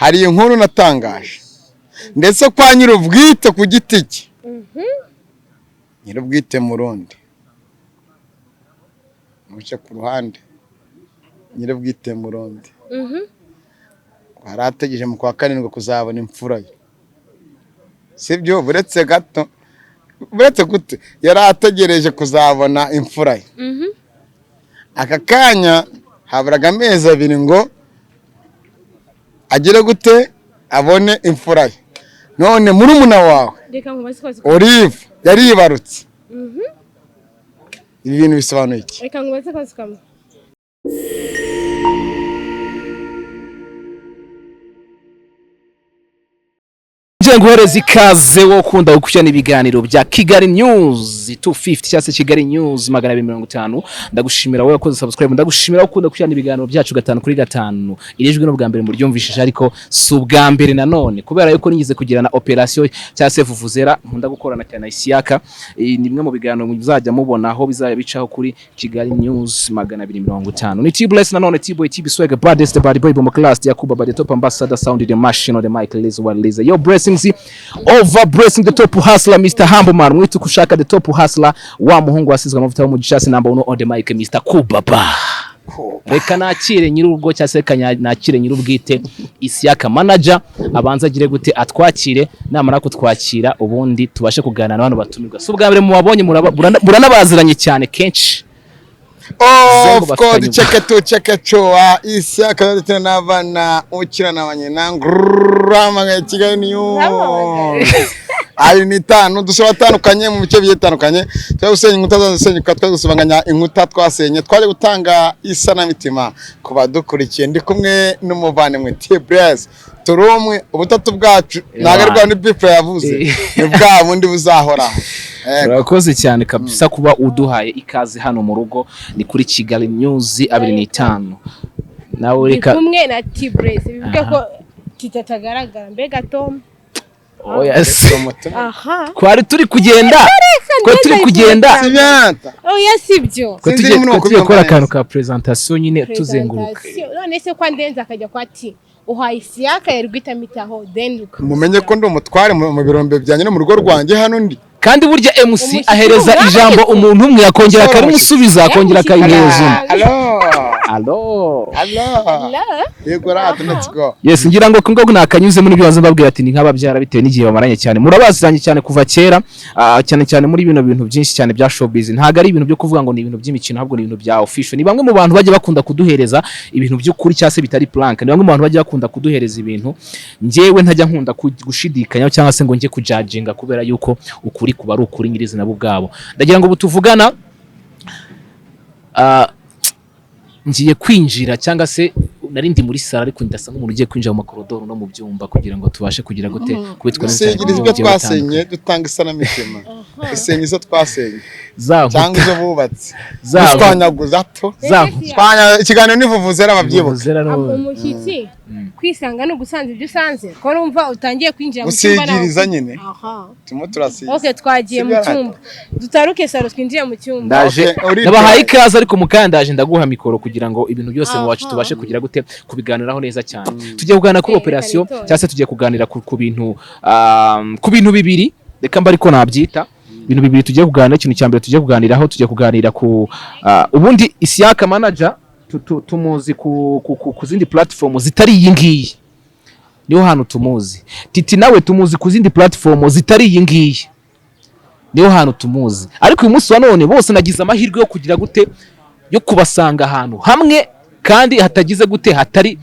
hari inkuru natangaje ndetse kwa nyir'ubwite ku giti cye nyir'ubwite Murundi muce ku ruhande nyir'ubwite Murundi arategereje mu kwa karindwi kuzabona imfura ye sibyo buretse gato buretse gute yari ategereje kuzabona imfura ye aka kanya haburaga amezi 2 ngo agire gute abone imfura ye none murumuna wawe Olivaa yaribarutse ibi bintu bisobanuye iki reka ngubaze ko kamwe nguhereza ikaze wo kunda gukurikirana ibiganiro bya Kigali News 250 cyase Kigali News 250 ndagushimira wowe wakoze subscribe ndagushimira ukunda gukurikirana ibiganiro byacu 5 kuri 5 irijwe no bwa mbere mu ryumvishije ariko si ubwa mbere nanone kubera yuko ningize kugirana operation cyase vuvuzera nkunda gukorana cyane Isiaka ni bimwe mu biganiro muzajya mubona aho bizaya bicaho kuri Kigali News 250 ni T-Bless nanone T-Boy T-Swag baddest body boy bomb class ya Kuba the top ambassador sound the machine on the mic laser one laser your blessings over blessing the top hustler Mr. Humbleman mwitu kushaka the top hustler wa muhungu wasizwe amavuta mu gishasi number 1 on the mic Mr. Kubaba reka nakire nyir'urugo cyase nakire nyir'ubwite Isiaka manager abanza agire gute atwakire namara kutwakira ubundi tubashe kuganana n'abantu batumirwa so bwa mbere mu babonye buranabaziranye cyane kenshi of course cheke choa Isiaka yote n'abana ukirana abanyena ngurama Kigali News ari ni 5 dusaba batandukanye mu bice bitandukanye twa gusenya inkuta zasenyuka twa gusubanganya inkuta twasenye twaje gutanga isanamitima kuba dukurikiye ndi kumwe n'umuvane mwe T-Bless turumwe ubutatu bwacu nagarwa ni bife yavuze ni bwa bundi buzahora urakoze cyane kabisa kuba uduhaye ikaze hano mu rugo ni kuri Kigali News 25 nawe reka kumwe na T-Bless bivuga ko kitatagaragara mbega Tom yes kwari turi kugenda ko turi kugenda sibyo tugiye gukora akantu ka presentation nyine tuzenguruka none se kwa ndenza akajya kwa ati uhaye Isiaka yarwita mitaho then mumenye ko ndi umutware mu birombe byanye no mu rugo rwanjye hano ndi kandi burya MC ahereza ijambo umuntu umwe yakongera akarimusubiza akongera akayihereza allo yego rata let's go yes ngira ngo kungo nakanyuze muri bibazo mbabwira ati ni nk'ababyara bitewe n'igihe bamaranye cyane murabaziranye cyane kuva kera cyane muri bintu byinshi cyane bya showbiz ntago ari ibintu byo kuvuga ngo ni ibintu by'imikino ahubwo ni ibintu bya official ni bamwe mu bantu baje bakunda kuduhereza ibintu by'ukuri cyase bitari plank ni bamwe mu bantu baje bakunda kuduhereza ibintu njewe ntajya nkunda gushidikanya cyangwa se ngo nje kujudginga kubera yuko ukuri kuba ari ukuri nyirizina nabo bwabo ndagira ngo butuvugana ngiye kwinjira cyangwa se narindi muri sala ariko ndasa nk'umuntu ugiye kwinjira mu makorodoro no mu byumba kugira ngo tubashe kugira gute kubitwa neza ibyo twasenye dutanga isanamitima isenye izo twasenye cyangwa izo bubatse twanyaguza to twanya ikiganiro nivuvuzera ababyibuka umushyitsi kwisanga no gusanza ibyo usanze ko numva utangiye kwinjira mu cyumba gusigiriza nyine tumo turasize okay twagiye mu cyumba dutaruke salo twinjiye mu cyumba ndaje ndabahaye ikaze ariko mukandaje ndaguha mikoro kugira ngo ibintu byose mu wacu tubashe kugira gute kubiganiraho neza cyane tugiye kuganira kuri operation cyangwa se tugiye kuganira ku bintu bibiri reka mba ariko nabyita ibintu bibiri tugiye kuganira ikintu cya mbere tugiye kuganiraho tugiye kuganira ku ubundi Isiaka manager tumuzi ku zindi platform zitari iyi ngiyi niho hantu tumuzi Titi nawe tumuzi ku zindi platform zitari iyi ngiyi niho hantu tumuzi ariko uyu munsi wa none bose nagize amahirwe yo kugira gute yo kubasanga ahantu hamwe kandi hatagize gute hatari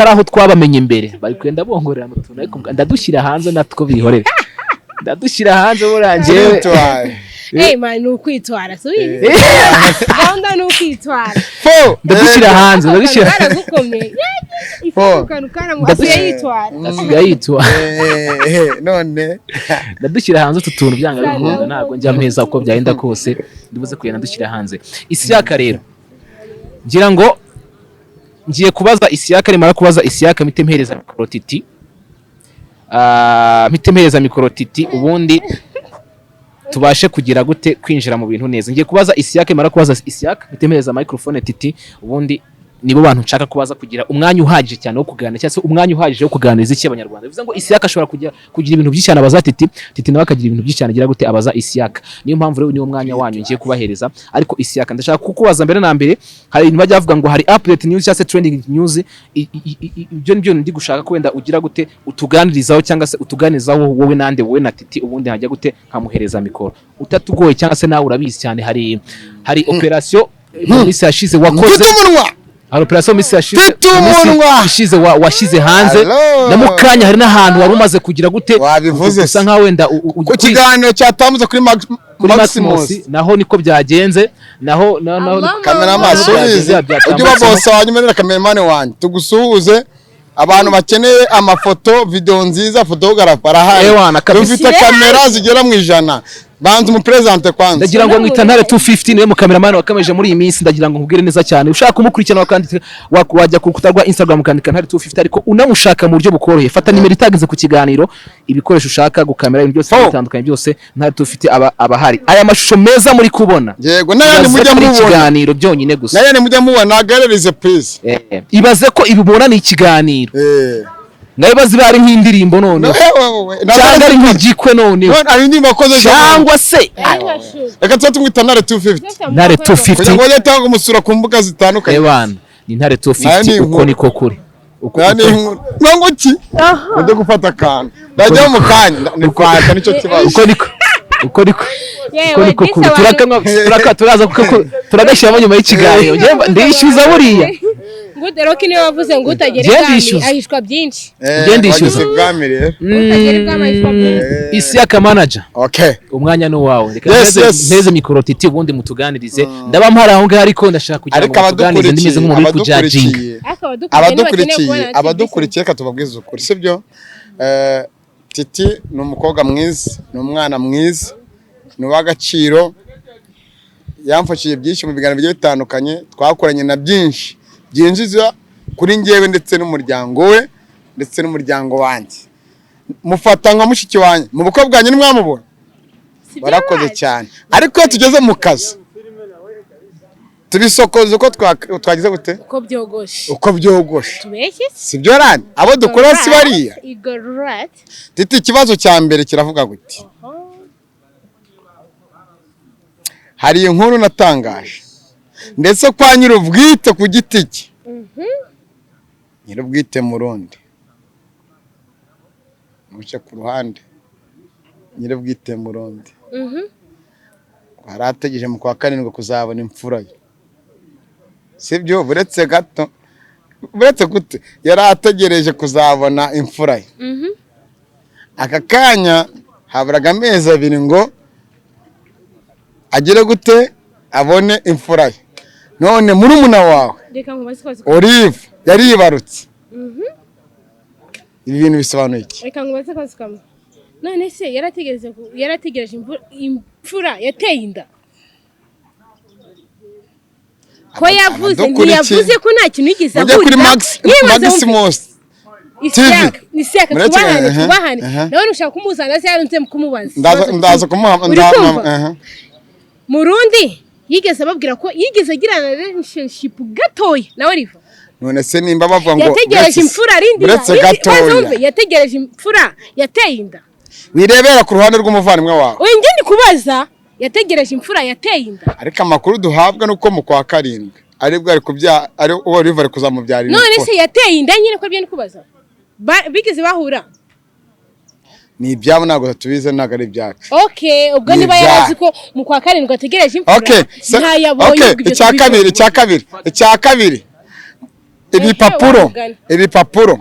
aho twabamenye imbere bari kwenda bongorera mu tuntu ariko ndadushyira hanze natwo bihorere ndadushyira hanze burangiye man nukwitwara subize gahunda nukwitwara ndadushyira hanze baragukomeye ifukanukana mu asiyitwara none ndadushyira hanze utuntu byanga bikunda ntabwo njya mpeza uko byagenda kose ndibuze kugenda ndushyira hanze Isiaka rero ngira ngo ngiye kubaza Isiaka rimara kubaza Isiaka mitempereza mikrotiti ubundi tubashe kugira gute kwinjira mu bintu neza ngiye kubaza Isiaka rimara kubaza Isiaka mitempereza microphone Titi ubundi nibo bantu nshaka kubaza kugira umwanya uhagije cyane wo kuganira cyangwa se umwanya uhagije wo kuganiriza iki Abanyarwanda. Bivuze ngo Isiaka ashobora kugira ibintu byinshi cyane abaza Titi nawe akagira ibintu byinshi cyane agira gute abaza Isiaka. Niyo mpamvu rero niwo mwanya wanyu ngiye kubahereza. Ariko Isiaka ndashaka kukubaza mbere na mbere, hari ibintu bajya bavuga ngo hari update news cyangwa se trending news, ibyo nibyo ndi gushaka ko wenda ugira gute utuganirizaho cyangwa se utuganizaho wowe nande wowe na Titi, ubundi hajya gute nkamuhereza mikoro utatugoye cyangwa se nawe urabizi cyane. Hari operation mu minsi yashize wakoze, hari operation misi yashize washyize hanze na mukanya, hari n'ahantu wari umaze kugira gute usa nka wenda ku kiganiro cyatambuze kuri Maximus, naho niko byagenze, naho kamera amaso yize ujye babosa wanyuma na cameraman wanjye tugusuhuze. Abantu bakeneye amafoto video nziza, photographer arahari, dufite kamera zigera mu 100. Banza umupresente kwanza, ndagira ngo mwita ntare 250 niwe mu cameraman wakameje muri iyi minsi. Ndagira ngo nkubwire neza cyane, ushaka kumukurikirana wakandika wajya ku rukuta rwa Instagram ukandika ntare 250, ariko unamushaka mu buryo bukoroheye fata nimero itagize ku kiganiro, ibikoresho ushaka gukamera ibintu byose bitandukanye byose ntare 250 abahari. Aya mashusho meza muri kubona, yego nayane mujya mubona ikiganiro byonyine gusa, nayane mujya mubona galerize please. Ibaze ko ibibona ni ikiganiro, nawe bazibari nk'indirimbo none cyangwa ari nk'igikwe none ari ndimo akoze cyangwa se reka tumwita ntare 250. Ntare 250 ngo yatanga umusura ku mbuga zitandukanye bana, ni ntare 250 uko niko kuri yani ngo ki ujye gufata akantu ndajya mu kanya ni kwaka nicyo kibazo uko niko kuri turaza turagashyiramo nyuma y'ikiganiro ndishyuza buriya Ngude roki niwe wavuze ngo utagere bwami ahishwa byinshi. Ndishyuza bwami rero. Utagere bwami ahishwa byinshi. Isiaka manager. Okay. Umwanya no wawe. Reka mpeze mikoro Titi ubundi mutuganirize. Ndaba mpara aho ngaho ariko ndashaka kugira ngo mutuganirize ndimeze nk'umuntu uri kujudging. Abadukurikiye katubabwiza ukuri sibyo? Titi ni umukobwa mwiza, ni umwana mwiza, ni w'agaciro. Yamfashije byinshi mu biganiro bigiye bitandukanye, twakoranye na byinshi byinjiza kuri njyewe ndetse n'umuryango we ndetse n'umuryango wanjye. Mufata nka mushiki wanjye mu bukwe bwanjye nimwamubona, barakoze cyane. Ariko tugeze mu kazi tubisokoze uko twagize gute uko byogoshe tubeshye sibyo rani abo dukora si bariya. Titi ikibazo cya mbere kiravuga gute, hari inkuru natangaje ndetse kwa nyir'ubwite ku giti cye, nyir'ubwite Murundi muce ku ruhande, nyir'ubwite Murundi arategereje mu kwa karindwi kuzabona imfura ye sibyo, buretse gato buretse gute yari ategereje kuzabona imfura ye. Aka kanya haburaga amezi 2 ngo agire gute abone imfura ye. None murumuna wawe Olivaa yaribarutse. Ibi bintu bisobanuye iki? Reka ngubaze kwazi kamwe. None se yarategereje imfura yateye inda. Ko yavuze ntiyavuze ko nta kintu yigeze avuga. Kuri Maximus Isiaka tubahane. Nawe ushaka kumuzana se yarunze kumubaza. Ndaza kumuha Murundi yigeze babwira ko yigeze agirana relationship gatoya nawe Olivaa. None se nimba bavuga ngo yategereje imfura rindi yategereje imfura yateye inda. Wirebera ku ruhande rw'umuvandimwe wawe. Oye nge ndi kubaza yategereje imfura yateye inda. Ariko amakuru duhabwa nuko mu kwa karindwi aribwo ari kubya ari Olivaa ari kuzamubyarira. None se yateye inda nyine ko byo ndi kubaza. Bigeze bahura. Ni ibyabo ntago tubize ntago ari byacu. Okay, ubwo niba yarazi ko mu kwa karindwi ategereje imfura. Okay, icya kabiri ibipapuro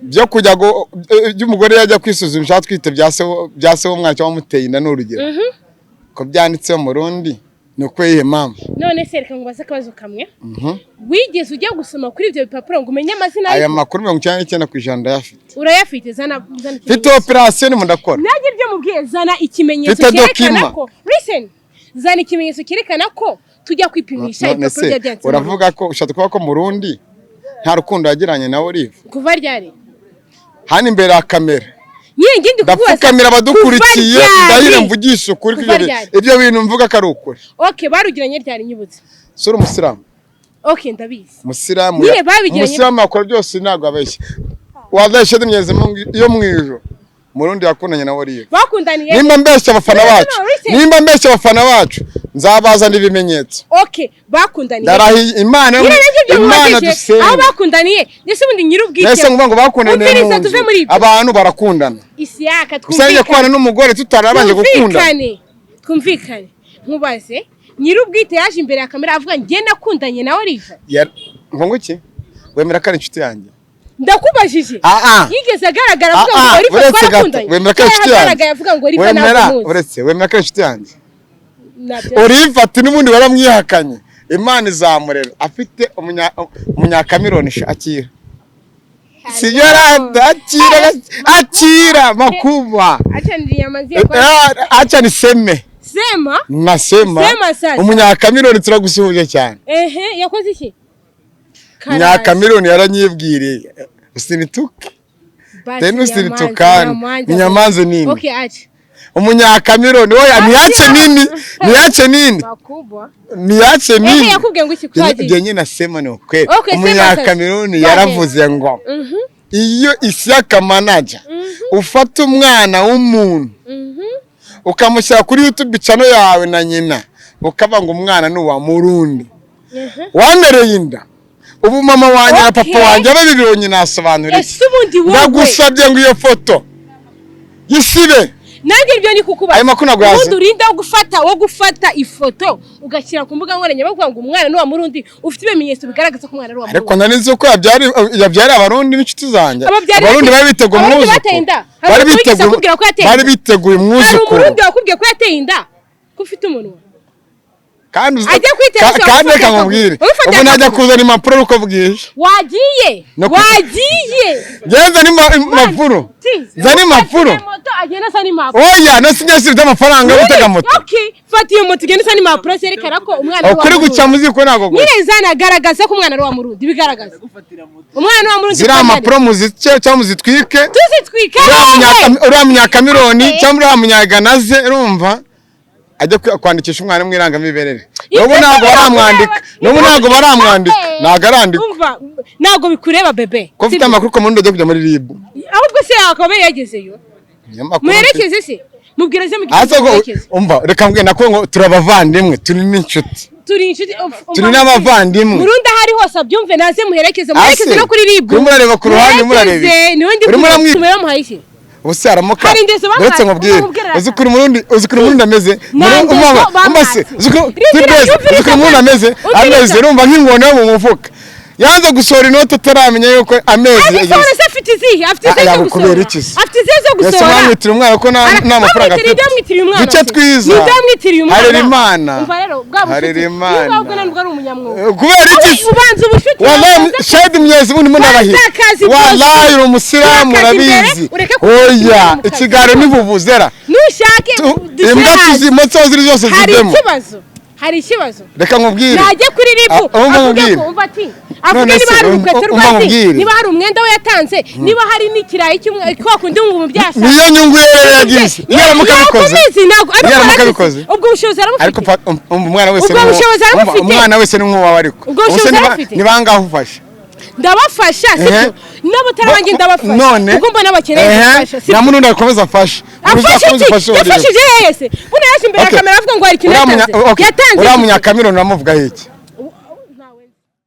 byo kujya by'umugore yajya kwisuzumisha twite byase umwana cyangwa muteye inda n'urugero ko byanditse mu Murundi no kwehe mama. None se reka ngubaze akabazo kamwe. Wigeze ujya gusoma kuri ibyo bipapuro ngo umenye amazina aya makuru 99% ndayafite. Urayafite zana fite operation mu ndakora. Naje ibyo mubwiye zana ikimenyetso cyerekana ko listen zana ikimenyetso cyerekana ko tujya kwipimisha ibipapuro byanditse. Uravuga ko ushaka kuba ko Murundi nta rukundo yagiranye na Olivaa kuva ryari? Hani imbere ya kamera. Nyingi ndi kubaza kamera badukurikiye ndahire mvugisha ukuri ibyo bintu mvuga ko ari ukuri. Okay, barugiranye ryari nyibutse. Sura umusiramu. Okay, ndabizi. Musiramu akora byose ntabwo abeshya. Wadashye dimyeze yo mwijo. Murundi yakundanye na Olivaa. Bakundaniye. Nimba mbeshya abafana bacu. Nzabazana ibimenyetso. Okay, bakundaniye. Darahi Imana dusenga. Aho bakundaniye. Ndetse ubundi nyirubwite. Nese ngumva bakundaniye. Abantu barakundana. Isiaka twumvikane. Usenge kwana n'umugore tutarabanje gukundana. Twumvikane. Nkubaze. Nyirubwite yaje imbere ya kamera avuga ngiye nakundanye na Olivaa. Ngo iki? Wemera ko ari inshuti yanjye. Ndakubajije. Yigeze agaragara avuga ngo Olivaa twarakundanye. Wemera ko inshuti yanjye. Avuga ngo Olivaa ntabwo. Wemera ko inshuti yanjye. Olivaa ati n'ubundi baramwihakanye. Imana izamurera afite umunyakamironi akira. Sigara akira makuba. Acha ni seme. Sema? Nasema. Umunyakamironi turagusuhuje cyane. Yakoze iki? Umunyakamironi yaranyibwiriye. Usinituke. Tenu usinitukane. Ninyamanze nini? Okay, acha. Umunyakamironi oya niyache nini? Makubwa. Niyache nini? Yakubwiye ngo iki kwaje? Ibyo nyine nasema ni ukweli. Umunyakamironi yaravuze ngo iyo Isiaka manager ufata umwana w'umuntu ukamushyira kuri YouTube channel yawe na nyina ukaba ngo umwana ni wa Murundi wandereye inda ubu mama wanjye na papa wanjye babibonye nasobanurira ndagusabye ngo iyo foto gisibe nange ibyo ni kukubaza ayo makuru nagwaze ubundi urinda wo gufata ifoto ugashyira ku mbuga nkoranya bavuga ngo umwana ni wa Murundi ufite ibimenyetso bigaragaza ko umwana ari wa Murundi ariko nanizo ko yabyari abarundi n'inshuti zanjye abarundi bari biteguye umwuzuko bari biteguye umwuzuko hari Murundi wakubwiye ko yateye inda ko ufite umunwa kandi reka nkubwire ubu najya kuzana impapuro uko bwije wagiye genza ni impapuro zani impapuro oya nasinyasire by'amafaranga yo gutega moto okay fata iyo moto genda sani impapuro zerekana ko umwana wa ukuri guca muziko ntago nyine zanagaragaza ko umwana ari wa Murundi bigaragaza umwana wa Murundi zira impapuro muzice cyangwa muzitwike tuzitwike uriya munyakamironi cyangwa uriya munyaganaze urumva ajya kwandikisha umwana mwirangamiberere n'ubu ntago baramwandika ntago arandika ntago bikureba bebe ko ufite amakuru ko Murundi ajya kujya muri RIB ahubwo se Karabaye yagezeyo muherekeze se mubwira mu gihe umva reka mbwira nako ngo turabavandimwe turi n'inshuti turi n'abavandimwe Murundi ahari hose abyumve naze muherekeze no kuri RIB murareba ku ruhande murareba urimo muhayishe ubuse aramuka ndetse nkubwire uzikuri Murundi ameze Murundi ameze urumva nk'ingona yo mu mufuka yanze gusohora inoti ataramenya yuko amezi yagize afite izihe afite izihe zo gusohora yamwitira umwana ko nta mafaranga afite duce twiza Arerekera kubera iki ubanza ubucuti wallahi shahidi myezi bundi munabahira wallahi uri umusiramu urabizi oya ikigaro nibuvuzera nushake imbwa tuzimotso ziri zose zidemo hari ikibazo reka nkubwire najye kuri RIB umva ati avuga niba hari urukweto rw'ati niba hari umwenda we yatanze niba hari n'ikirayi kimwe kwa kundi ngo mubyasa niyo nyungu yere yagize yaramukabikoze ubwo bushobozi arabufite ariko umwana wese ni nk'uwawe ariko ni bangahe ufasha ndabafasha sibyo n'abatarabangi ndabafasha ubwo mbona abakeneye gufasha sibyo na Murundi akomeza afasha yafashije yese buna yaje imbere ya kamera avuga ngo hari kintu yatanze uriya munyakamironi uramuvuga iki